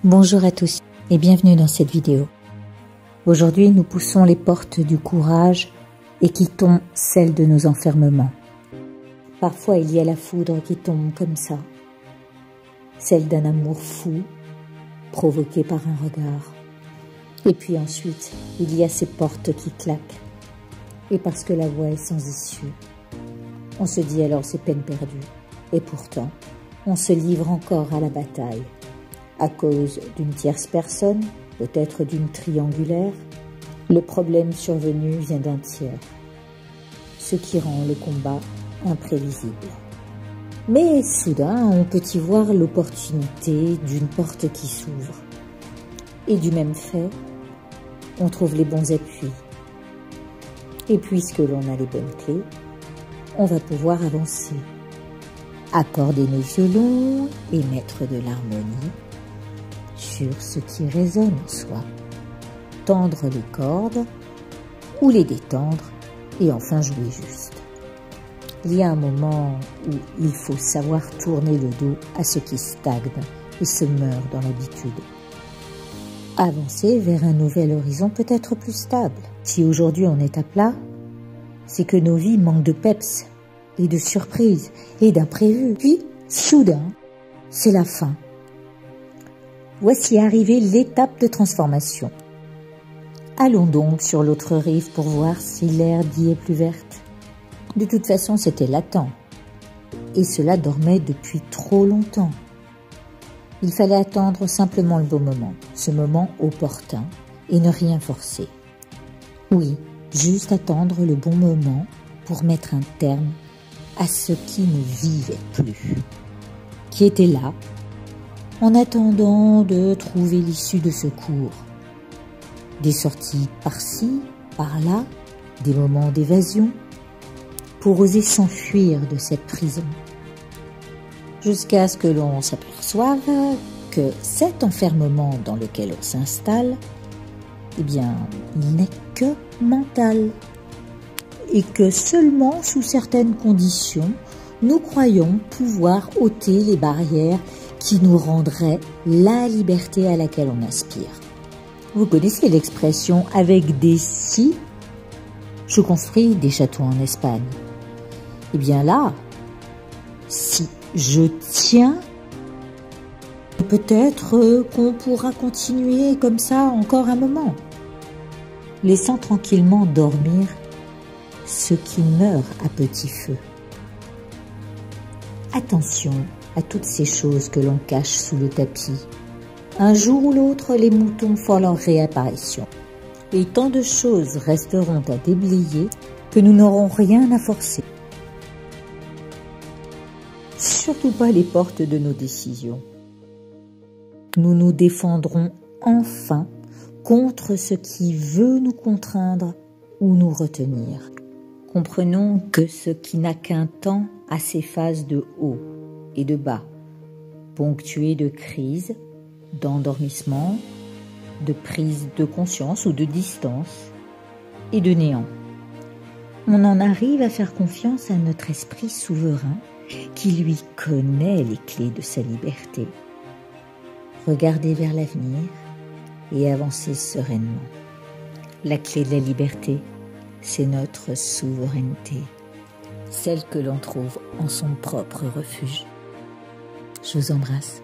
Bonjour à tous et bienvenue dans cette vidéo. Aujourd'hui, nous poussons les portes du courage et quittons celles de nos enfermements. Parfois, il y a la foudre qui tombe comme ça, celle d'un amour fou, provoqué par un regard. Et puis ensuite, il y a ces portes qui claquent. Et parce que la voie est sans issue, on se dit alors c'est peine perdue. Et pourtant, on se livre encore à la bataille. À cause d'une tierce personne, peut-être d'une triangulaire, le problème survenu vient d'un tiers, ce qui rend le combat imprévisible. Mais soudain, on peut y voir l'opportunité d'une porte qui s'ouvre. Et du même fait, on trouve les bons appuis. Et puisque l'on a les bonnes clés, on va pouvoir avancer, accorder nos violons et mettre de l'harmonie sur ce qui résonne en soi, tendre les cordes ou les détendre et enfin jouer juste. Il y a un moment où il faut savoir tourner le dos à ce qui stagne et se meurt dans l'habitude. Avancer vers un nouvel horizon peut être plus stable. Si aujourd'hui on est à plat, c'est que nos vies manquent de peps et de surprises et d'imprévus. Puis, soudain, c'est la fin. Voici arrivée l'étape de transformation. Allons donc sur l'autre rive pour voir si l'herbe y est plus verte. De toute façon, c'était latent. Et cela dormait depuis trop longtemps. Il fallait attendre simplement le bon moment, ce moment opportun, et ne rien forcer. Oui, juste attendre le bon moment pour mettre un terme à ce qui ne vivait plus, qui était là, en attendant de trouver l'issue de secours. Des sorties par-ci, par-là, des moments d'évasion, pour oser s'enfuir de cette prison. Jusqu'à ce que l'on s'aperçoive que cet enfermement dans lequel on s'installe, eh bien, il n'est que mental. Et que seulement sous certaines conditions, nous croyons pouvoir ôter les barrières qui nous rendraient la liberté à laquelle on aspire. Vous connaissez l'expression « avec des si, je construis des châteaux en Espagne ». Eh bien là, si je tiens, peut-être qu'on pourra continuer comme ça encore un moment, laissant tranquillement dormir ceux qui meurent à petit feu. Attention à toutes ces choses que l'on cache sous le tapis. Un jour ou l'autre, les moutons font leur réapparition. Et tant de choses resteront à déblayer que nous n'aurons rien à forcer. Surtout pas les portes de nos décisions. Nous nous défendrons enfin contre ce qui veut nous contraindre ou nous retenir. Comprenons que ce qui n'a qu'un temps a ses phases de haut et de bas, ponctuées de crises, d'endormissement, de prise de conscience ou de distance et de néant. On en arrive à faire confiance à notre esprit souverain qui lui connaît les clés de sa liberté. Regardez vers l'avenir et avancez sereinement. La clé de la liberté, c'est notre souveraineté, celle que l'on trouve en son propre refuge. Je vous embrasse.